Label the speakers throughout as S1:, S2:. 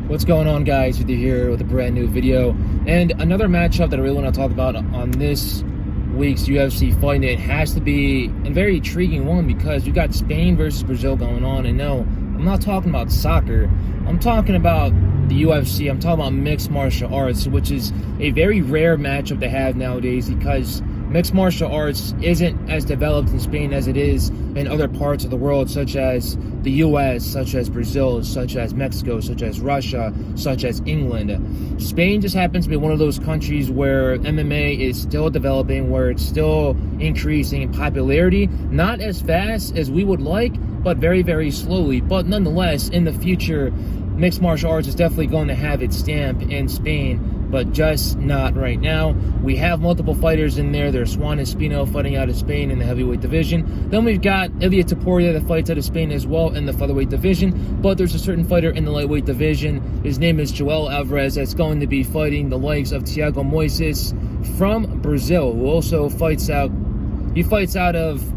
S1: What's going on, guys? With you here with a brand new video and another matchup that I really want to talk about on this week's UFC fight. It has to be a very intriguing one because we got Spain versus Brazil going on. And no, I'm not talking about soccer. I'm talking about the UFC. I'm talking about mixed martial arts, which is a very rare matchup to have nowadays because mixed martial arts isn't as developed in Spain as it is in other parts of the world, such as the US, such as Brazil, such as Mexico, such as Russia, such as England. Spain just happens to be one of those countries where MMA is still developing, where it's still increasing in popularity, not as fast as we would like, but very, very slowly. But nonetheless, in the future, mixed martial arts is definitely going to have its stamp in Spain, but just not right now. We have multiple fighters in there. There's Juan Espino fighting out of Spain in the heavyweight division. Then we've got Ilia Topuria that fights out of Spain as well in the featherweight division. But there's a certain fighter in the lightweight division. His name is Joel Alvarez, that's going to be fighting the likes of Thiago Moisés from Brazil, who also fights out. He fights out of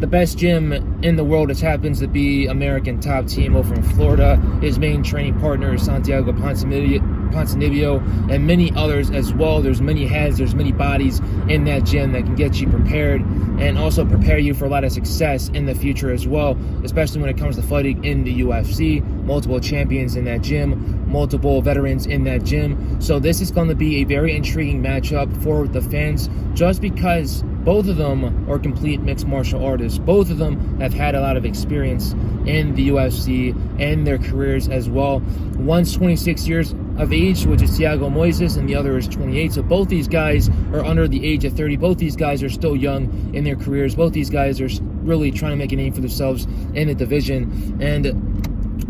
S1: the best gym in the world, which happens to be American Top Team over in Florida. His main training partner is Santiago Ponzinibbio, and many others as well. There's many heads, there's many bodies in that gym that can get you prepared and also prepare you for a lot of success in the future as well, especially when it comes to fighting in the UFC. Multiple champions in that gym, multiple veterans in that gym. So this is going to be a very intriguing matchup for the fans, just because both of them are complete mixed martial artists. Both of them have had a lot of experience in the UFC and their careers as well. One's 26 years of age, which is Thiago Moisés, and the other is 28. So both these guys are under the age of 30. Both these guys are still young in their careers. Both these guys are really trying to make a name for themselves in the division. And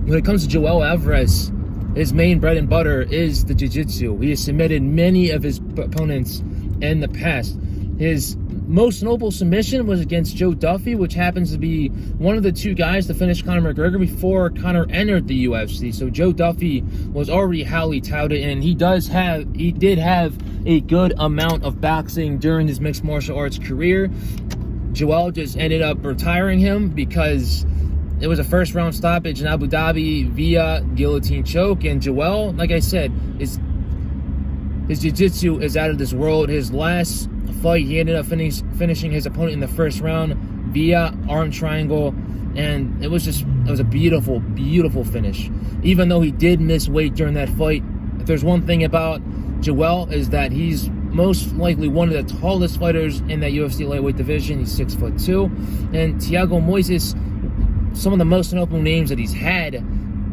S1: when it comes to Joel Alvarez, his main bread and butter is the jiu-jitsu. He has submitted many of his opponents in the past. His most notable submission was against Joe Duffy, which happens to be one of the two guys to finish Conor McGregor before Conor entered the UFC. So Joe Duffy was already highly touted, and he did have a good amount of boxing during his mixed martial arts career. Joel just ended up retiring him because it was a first round stoppage in Abu Dhabi via guillotine choke. And Joel, like I said, his jiu-jitsu is out of this world. His last fight, he ended up finishing his opponent in the first round via arm triangle, and it was a beautiful, beautiful finish. Even though he did miss weight during that fight, if there's one thing about Joel, is that he's most likely one of the tallest fighters in that UFC lightweight division. He's 6'2", and Thiago Moisés, some of the most notable names that he's had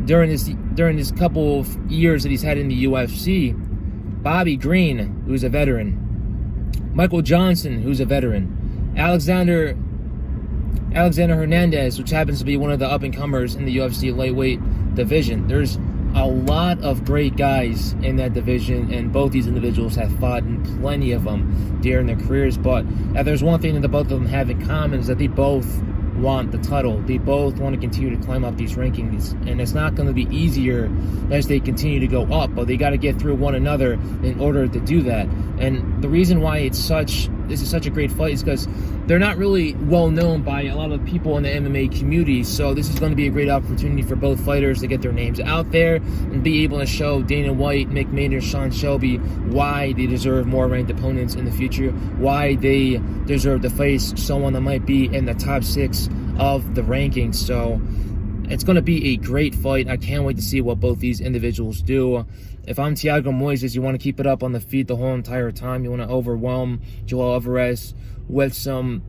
S1: during this couple of years that he's had in the UFC: Bobby Green, who's a veteran; Michael Johnson, who's a veteran; Alexander Hernandez, which happens to be one of the up-and-comers in the UFC lightweight division. There's a lot of great guys in that division, and both these individuals have fought in plenty of them during their careers. But if there's one thing that the both of them have in common, is that they both want the title. They both want to continue to climb up these rankings, and it's not going to be easier as they continue to go up, but they got to get through one another in order to do that. And the reason why this is such a great fight is because they're not really well known by a lot of people in the MMA community. So this is going to be a great opportunity for both fighters to get their names out there and be able to show Dana White, Mick Maynard, Sean Shelby why they deserve more ranked opponents in the future, why they deserve to face someone that might be in the top 6 of the rankings. So it's going to be a great fight. I can't wait to see what both these individuals do. If I'm Thiago Moisés, you want to keep it up on the feet the whole entire time. You want to overwhelm Joel Alvarez with some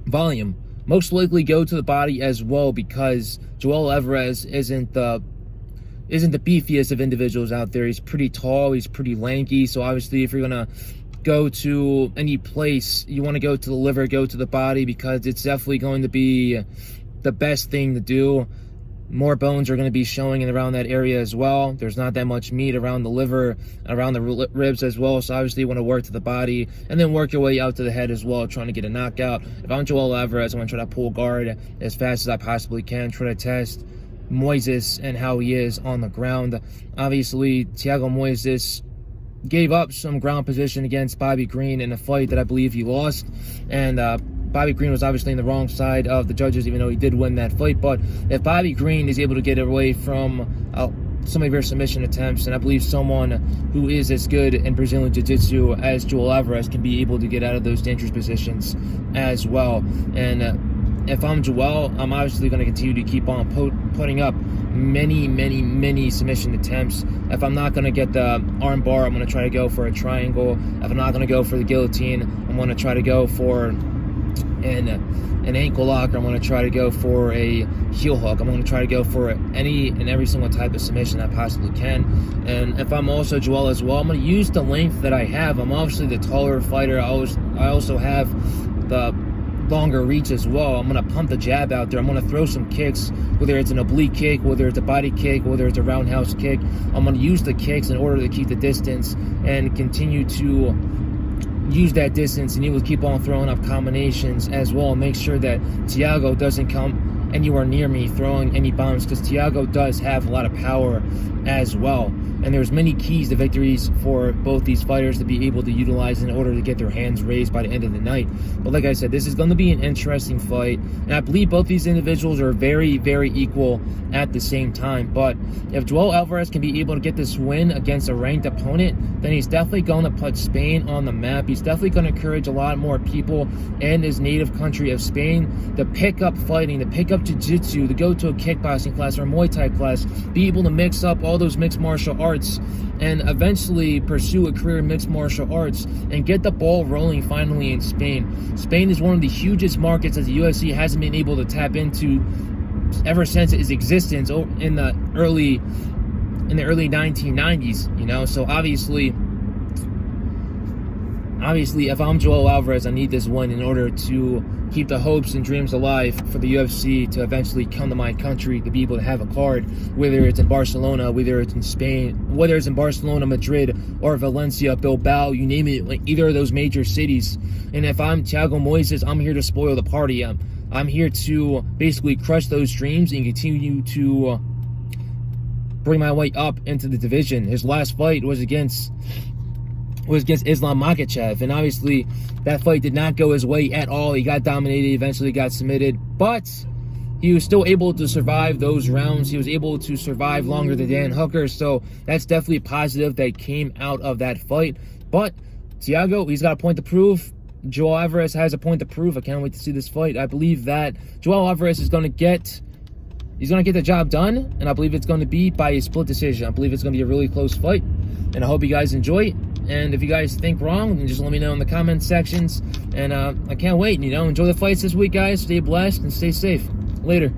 S1: volume. Most likely go to the body as well, because Joel Alvarez isn't the beefiest of individuals out there. He's pretty tall, he's pretty lanky. So obviously, if you're going to go to any place, you want to go to the liver, go to the body, because it's definitely going to be the best thing to do. More bones are going to be showing in around that area as well. There's not that much meat around the liver, around the ribs as well. So obviously you want to work to the body and then work your way out to the head as well, trying to get a knockout. If I'm Joel Alvarez, I want to try to pull guard as fast as I possibly can, try to test Moisés and how he is on the ground. Obviously, Thiago Moisés gave up some ground position against Bobby Green in a fight that I believe he lost. And Bobby Green was obviously in the wrong side of the judges, even though he did win that fight. But if Bobby Green is able to get away from some of your submission attempts, and I believe someone who is as good in Brazilian Jiu-Jitsu as Joel Alvarez can be able to get out of those dangerous positions as well. And if I'm Joel, I'm obviously going to continue to keep on putting up many submission attempts. If I'm not going to get the arm bar, I'm going to try to go for a triangle. If I'm not going to go for the guillotine, I'm going to try to go for an ankle lock, or I'm going to try to go for a heel hook. I'm going to try to go for any and every single type of submission I possibly can. And if I'm also Joel as well, I'm going to use the length that I have. I'm obviously the taller fighter. I also have the longer reach as well. I'm going to pump the jab out there. I'm going to throw some kicks, whether it's an oblique kick, whether it's a body kick, whether it's a roundhouse kick. I'm going to use the kicks in order to keep the distance and continue to use that distance, and he will keep on throwing up combinations as well, and make sure that Thiago doesn't come anywhere near me throwing any bombs, because Thiago does have a lot of power as well. And there's many keys to victories for both these fighters to be able to utilize in order to get their hands raised by the end of the night. But like I said, this is going to be an interesting fight, and I believe both these individuals are very equal at the same time. But if Joel Alvarez can be able to get this win against a ranked opponent, then he's definitely going to put Spain on the map. He's definitely going to encourage a lot more people in his native country of Spain to pick up fighting, to pick up jiu-jitsu, to go to a kickboxing class or a Muay Thai class, be able to mix up all those mixed martial arts, and eventually pursue a career in mixed martial arts and get the ball rolling finally in Spain. Spain is one of the hugest markets that the UFC hasn't been able to tap into ever since its existence in the early 1990s, you know. So obviously if I'm Joel Alvarez, I need this win in order to keep the hopes and dreams alive for the UFC to eventually come to my country, to be able to have a card, whether it's in Barcelona, whether it's in Spain, whether it's in Barcelona, Madrid, or Valencia, Bilbao, you name it, like either of those major cities. And if I'm Thiago Moisés, I'm here to spoil the party. I'm here to basically crush those dreams and continue to bring my way up into the division. His last fight was against Islam Makhachev, and obviously that fight did not go his way at all. He got dominated, eventually got submitted, but he was still able to survive those rounds. He was able to survive longer than Dan Hooker, so that's definitely positive that came out of that fight. But Thiago, he's got a point to prove. Joel Alvarez has a point to prove. I can't wait to see this fight. I believe that Joel Alvarez is going to get the job done, and I believe it's going to be by a split decision. I believe it's going to be a really close fight, and I hope you guys enjoy it. And if you guys think wrong, then just let me know in the comment sections. And I can't wait. You know, enjoy the fights this week, guys. Stay blessed and stay safe. Later.